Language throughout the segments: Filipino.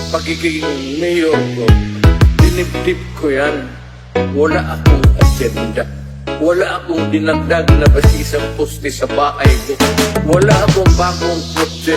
pagiging mayor ko, dinibdib ko yan. Wala akong agenda. Wala akong dinagdag na basisang poste sa bahay ko. Wala akong bagong kotse.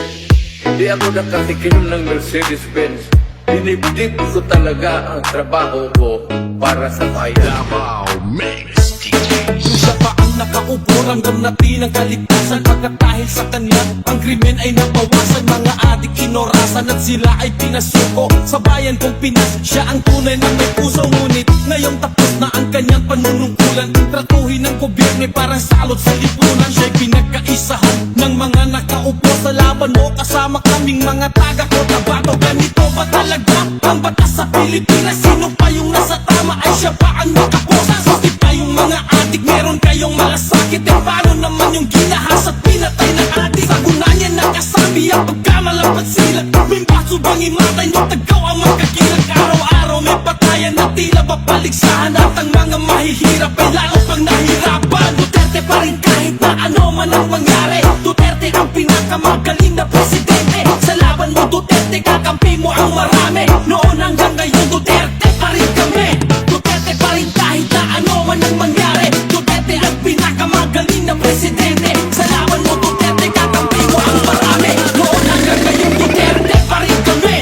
Hindi ako nakatikim ng Mercedes-Benz. Dinibdib ko talaga ang trabaho ko para sa bayan. Davao Mix DJ. Siya pa ang nakaupo, ramdam natin ang kaligtasan. Pagkat dahil sa kanya, ang krimen ay nabawasan. Mga adik inorasan at sila ay pinasuko. Sa bayan kong Pinas, siya ang tunay na may puso. Ngunit ngayong tapos na ang kanyang panunungkulan. Tratuhin ng gobyerno parang salot sa lipunan. Siya'y pinagkaisahan ng mga nakaupo sa laban mo. Kasama kaming mga taga-Cotabato. Ganito ba talaga ang batas sa Pilipinas? Sino pa yung nasa tama ay siya pa ang nakaposa? Suki pa yung mga adik, meron kayong mga sakit. E paano naman yung ginahas at pinatay ng adik? Sa gunanya nakasabi ang pagkamalapat sila. Mimbaso bang imatay nyo tagaw ang magkakilag? Araw-araw may patayan na tila mapaligsahan. At ang mga mahihirap ay lalo pang nahirapan. Duterte pa rin kahit na ano man ang mangyari. Duterte ang pinakamagaling na presidente. Sa laban mo Duterte, kakampi mo ang marami. Noon hanggang ngayon Duterte pa rin kami. Duterte pa rin kahit na ano man ang mangyari. Duterte ang pinakamagaling na presidente. Sa laban mo Duterte, kakampi mo ang marami. Noon hanggang ngayon Duterte pa rin kami.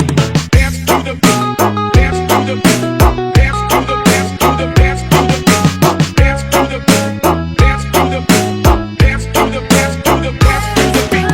Dance to the beat, dance to the beat, dance to the dance to the dance to the beat, dance to the beat, dance to the beat, dance to the dance to the dance to the beat.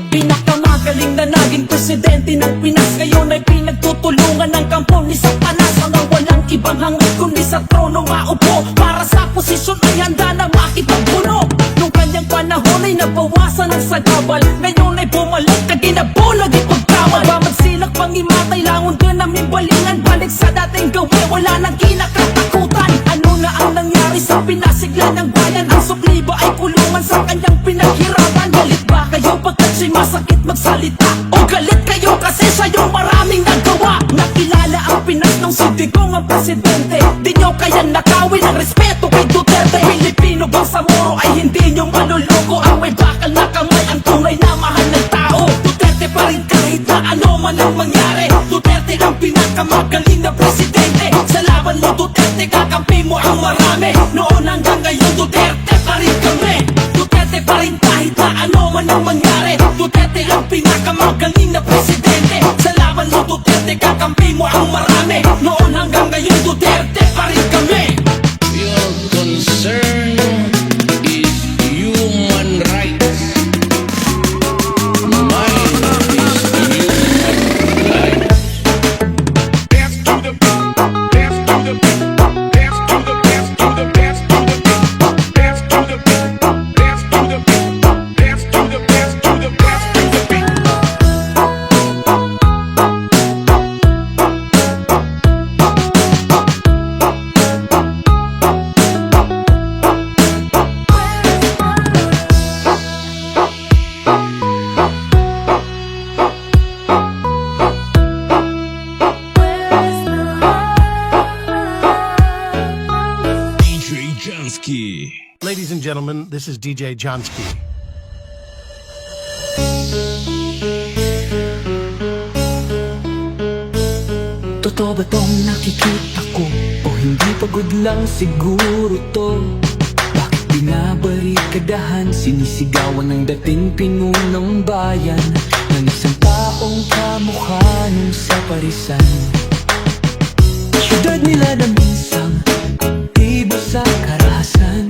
Pinakamagaling na naging presidente ng Pinas. Ngayon ay pinagtutulungan ng kampo ni Satanas. Mga walang ibang hangad kundi sa trono maupo. Para sa posisyon ay handa na makipagpuno. Nung kanyang panahon ay nabawasan ang sagabal. Ngayon ay bumalik na ginabulag ipagkawal. Magsilak pang imatay, langon ka namin balingan. Balik sa dating gawin, wala nang kinakatakutan. Ano na ang nangyari sa pinasigla ng bayan? Ang sukli ba ay kulungan sa kanyang pinaghirapan? Galit ba kayo pagkat siya'y masakit magsalita? O galit kayo kasi siya yung maraming nagawa? Nakilala ang Pinas nung si Digong ang presidente. Di nyo kaya nakawin ang respeto kay Duterte. Pilipino bang sa moro ay hindi nyo maluloko? Ang may bakal na kamay, ang tunay na mahal ng tao. Duterte pa rin kahit na ano man ang mangyari. Duterte ang pinakamagaling na presidente. Sa laban mo Duterte, kakampi mo ang marami. Noon hanggang ngayon Duterte pa rin kami. Duterte pa rin kahit na ano man ang mangyari. Duterte ang pinakamagaling na presidente. Sa laban mo Duterte, kakampi mo ang marami. Noon hanggang ngayon Duterte pa rin kami. Your concern is human rights. Mine is human rights. Dance to the beat, dance to the beat, dance to the dance to the dance to the beat, dance to the beat, dance to the beat, dance to the dance to the dance to the beat. DJ Jansky. Ladies and gentlemen, this is DJ Johnsky. Totoo ba tong nakikita ko? O hindi pagod lang siguro to? Bakit binabarikadahan, sinisigawan ng dating pinunong bayan ng isang taong kamukha nung sa parisan? Syudad nila na minsang aktibo sa karahasan,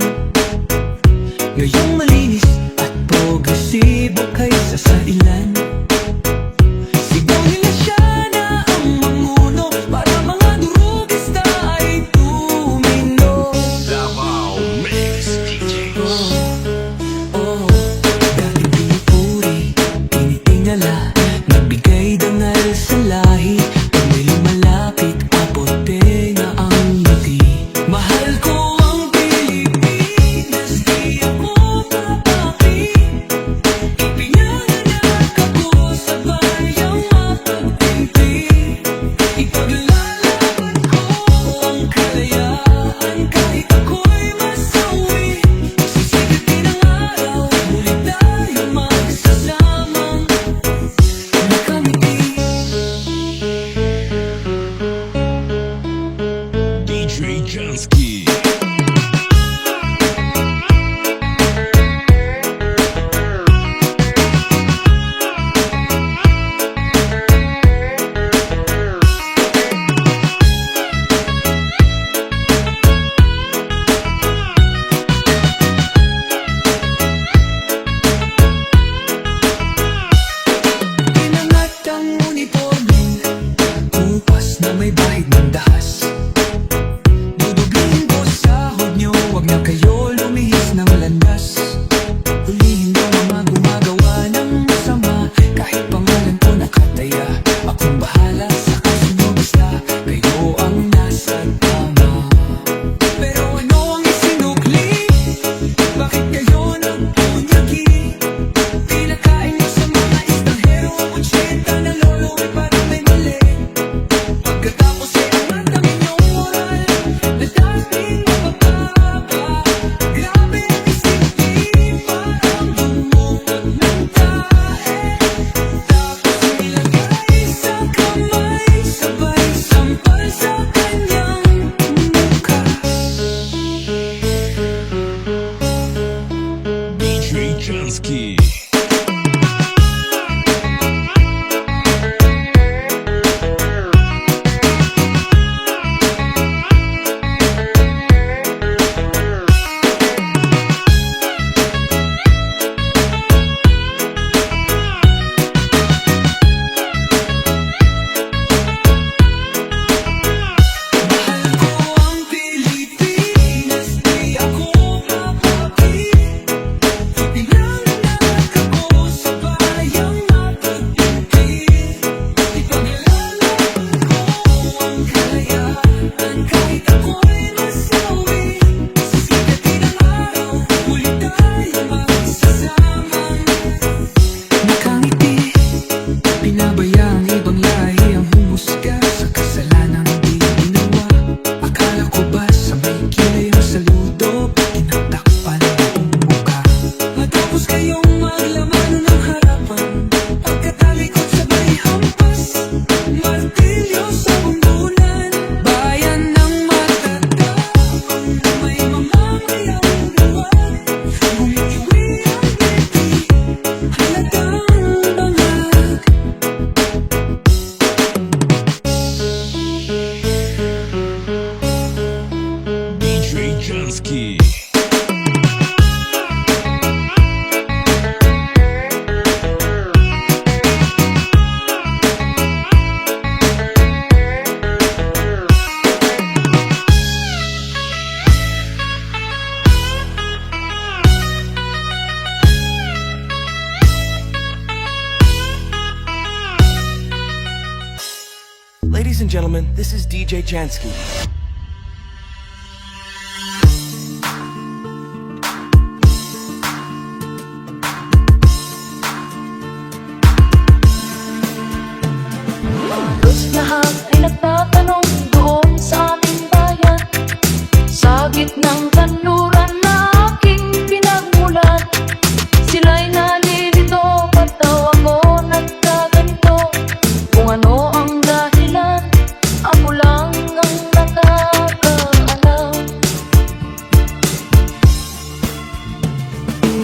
ngayong malinis at progresibo kaysa sa ilan. Sigaw nila siya na ang manguno, para mga durugista ay tumino. Davao Mix DJ. Oh, dating pinupuri, tinitingala, nagbigay dangal sa lahi. Pag may lumalapit, apote na ang ngiti. Mahal ko ang Jansky. Ladies and gentlemen, this is DJ Jansky. Halos lahat ay nagtatanong doon sa aming bayan, sa gitnang kanluran na aking pinagmulan. Sila'y nalilito, ba't daw ako nagkaganito? Kung ano ang dahilan, ako lang ang nakakaalam.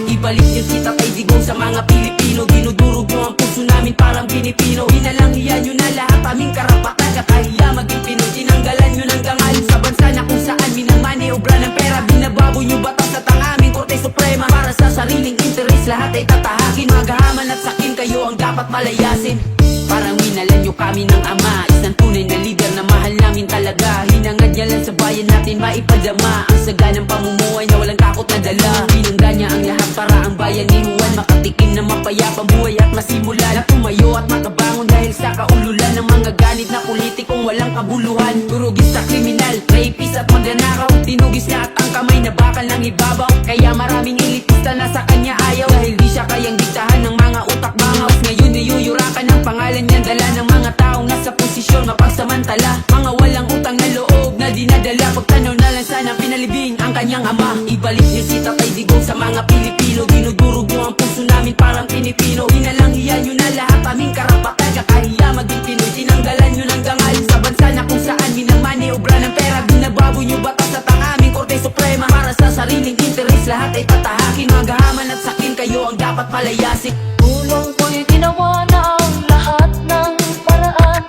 Ibalik niyo si Tatay Digong sa mga Pilipino. Dinudurog mo ang puso namin parang Pilipino. Inalangian nyo na lahat aming karapatan. Kakahiya maging Pinoy, tinanggalan nyo ng dangal sa bansa na kung saan minamani obra ng pera. Binababoy nyo batas at ang aming Korte Suprema. Para sa sariling interes lahat ay tatahakin. Magahaman at sakin kayo ang dapat palayasin. Parang minalan nyo kami ng ama, isang tunay na lider na mahal namin talaga. Hinangad niya lang sa bayan natin maipadama ang saganang pamumuhay na walang takot na dala. Pinangga niya ang lahat para ang bayan ni Juan makatikim na mapayapang buhay at masimula na tumayo at makabangon dahil sa kaululan ng mga ganit na politikong walang kabuluhan. Turugis sa kriminal, rapist at magnanakaw, tinugis na at ang kamay na bakal ng ibabaw. Kaya maraming elitista na sa kanya ayaw dahil di siya kayang diktahan ng mga utak bangaws. Ngayon niyuyurakan ang pangalan niyan, dala ng mga taong nasa posisyon mapagsamantala. Mga walang utang na loob na dinadala, pagtanaw na lang sana pinalibing ang kanyang ama. Ibalik niyo si Tatay Digong sa mga Pilipino. Dinudurog mo ang puso namin parang Pilipino. Inalangian nyo na lahat aming karapatan. Kakahiya maging Pinoy, tinanggalan nyo ng dangal sa bansa na kung saan minamani obra ng pera. Binababoy nyo batas at ang aming Korte Suprema. Para sa sariling interes lahat ay tatahakin. Magahaman at sakin kayo ang dapat palayasin. Tulong ko'y ginawa na ang lahat ng paraan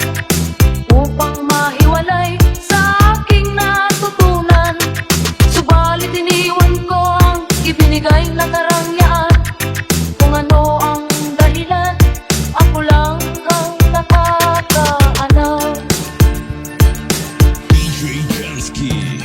upang mahiwalay sa aking natutunan. Subalit iniwan ko ang ibinigay na karangyaan. Kung ano ang dahilan, ako lang ang nakakaalam. DJ Jansky.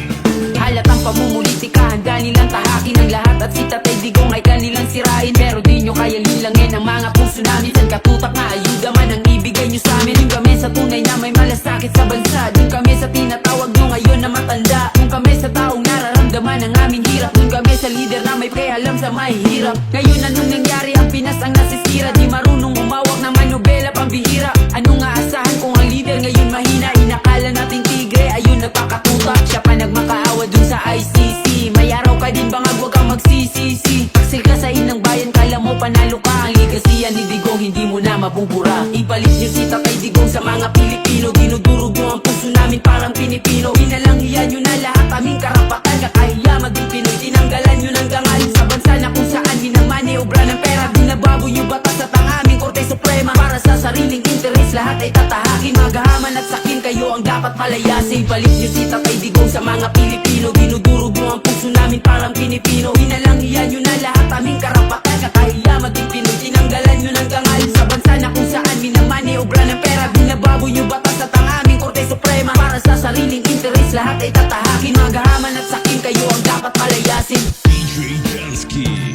Halatang pamumulitika, handa nilang tahakin ang lahat. At si Tatay Digong ay kanilang sirain. Pero di nyo kayang hilangin ang mga puso namin. San katutak na ayuda man ang ibigay nyo sa amin. Yung kami sa tunay na may malasakit sa bansa. Yung kami sa tinatawag nyo ngayon na matanda. Yung kami sa taong nararamdaman ang aming hirap. Yung kami sa leader na may prealam sa mahihirap. Ngayon anong nangyari, ang Pinas ang nasisira. Di marunong umawak ng manobela pambihira. Anong aasahan kung ang leader ngayon mahina? Inakala nating tigre, ayun nagpakatutak. Siya pa nagmakaawa dun sa ICC. May araw ka din bangag, huwag kang magsisisi. Pagsil ka sa inang bayan, kala mo panalo ka. Ang ligasiyan ni Digong, hindi mo na mabubura. Ibalik niyo si Tatay Digong sa mga Pilipino. Dinudurog mo ang puso namin parang Pilipino. Inalangian nyo na lahat aming karapatan. Kakahiya maging Pinoy, tinanggalan nyo ng dangal sa bansa na kung saan minamani obra ng pera. Binababoy nyo batas at ang aming Korte Suprema. Para sa sariling interes lahat ay tatahakin. Magahaman at sakin kayo ang dapat palayasin. Ibalik niyo si Tatay Digong sa mga Pilipino. Dinudurog mo ang puso namin parang Pilipino. Inalangian nyo na lahat aming karapatan. Kakahiya maging Pinoy, tinanggalan nyo ng dangal sa bansa na kung saan minamani obra ng pera. Binababoy nyo batas at ang aming Korte Suprema. Para sa sariling interes lahat ay tatahakin. Magahaman at sakin kayo ang dapat palayasin. DJ Jansky.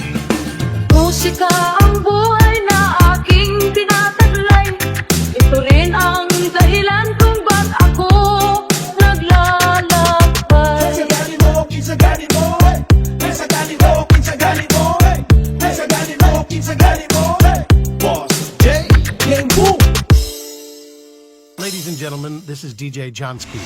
Musika ang buhay na aking tinataglay. Ito rin ang dahilan kung ba't ako naglalakbay. Ladies and gentlemen, this is DJ Jansky.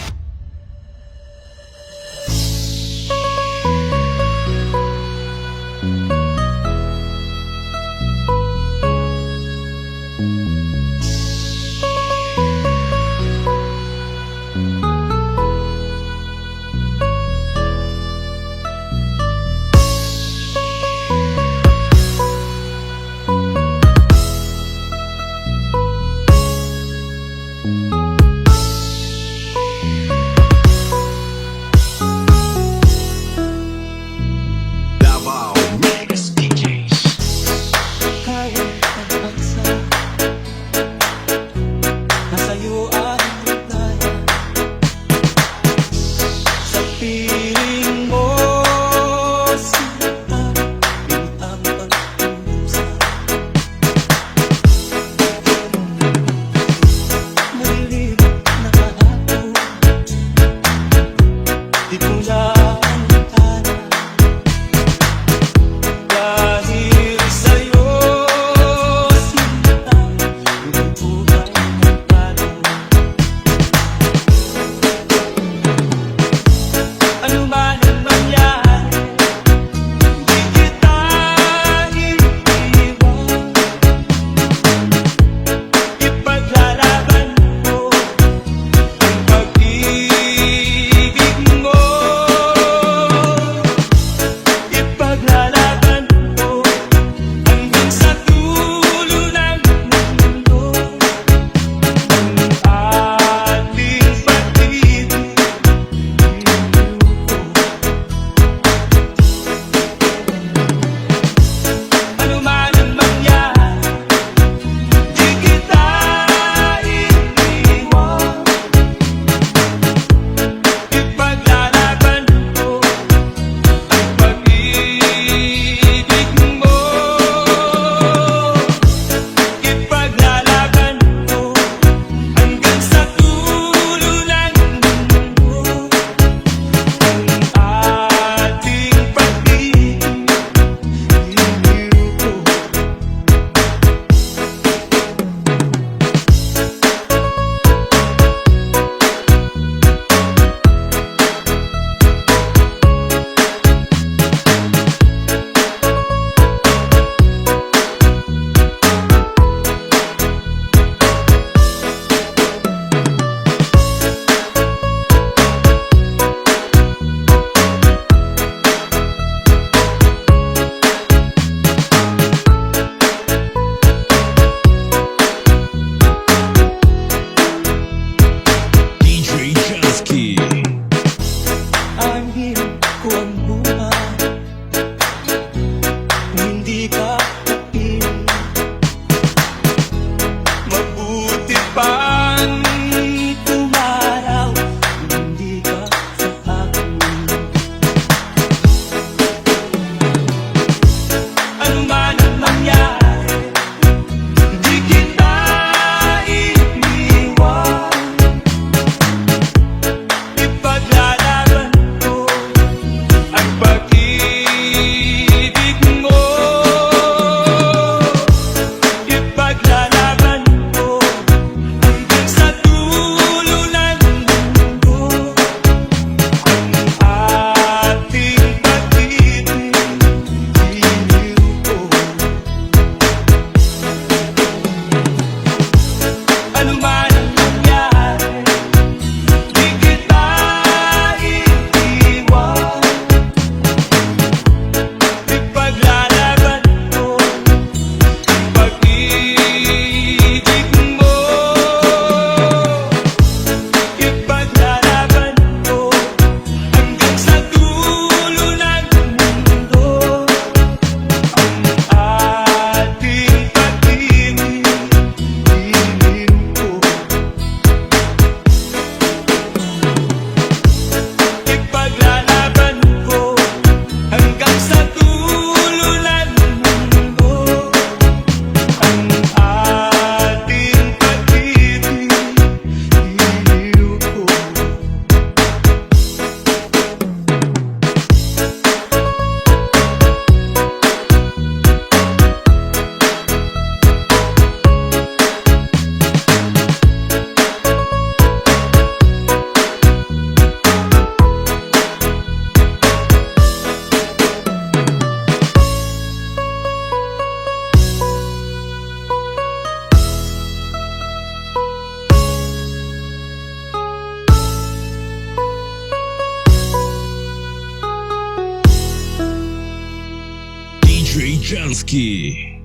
DJ Jansky.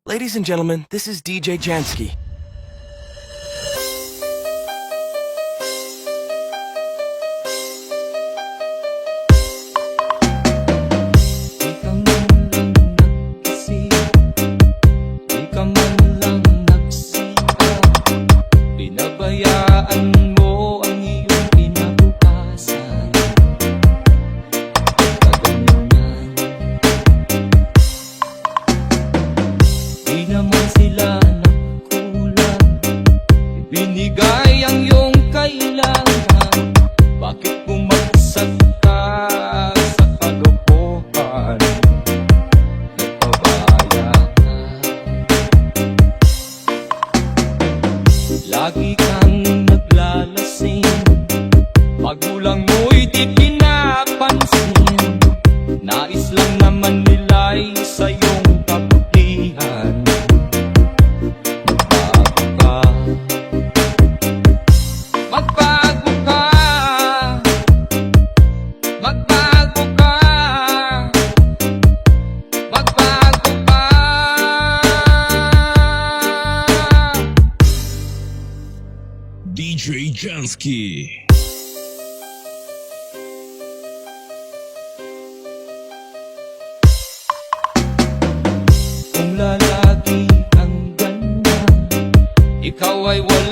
Ladies and gentlemen, this is DJ Jansky. Di ka man lang nag-isip, di ka man lang nagsikap, pinabayaan mo ang iyong kinabukasan. Kaganyan, di naman sila nagkulang, ibinigay ang iyong kailangan. Bakit bumagsak ka sa kalokohan? Nagpabaya ka, lagi kang naglalasing, magulang mo'y di pinapansin. Nais lang naman nila'y sa iyong kabutihan. Magbago ka, magbago ka, magbago ka, magbago ka. DJ Jansky. Kung lalagi kang ganyan, ikaw ay wala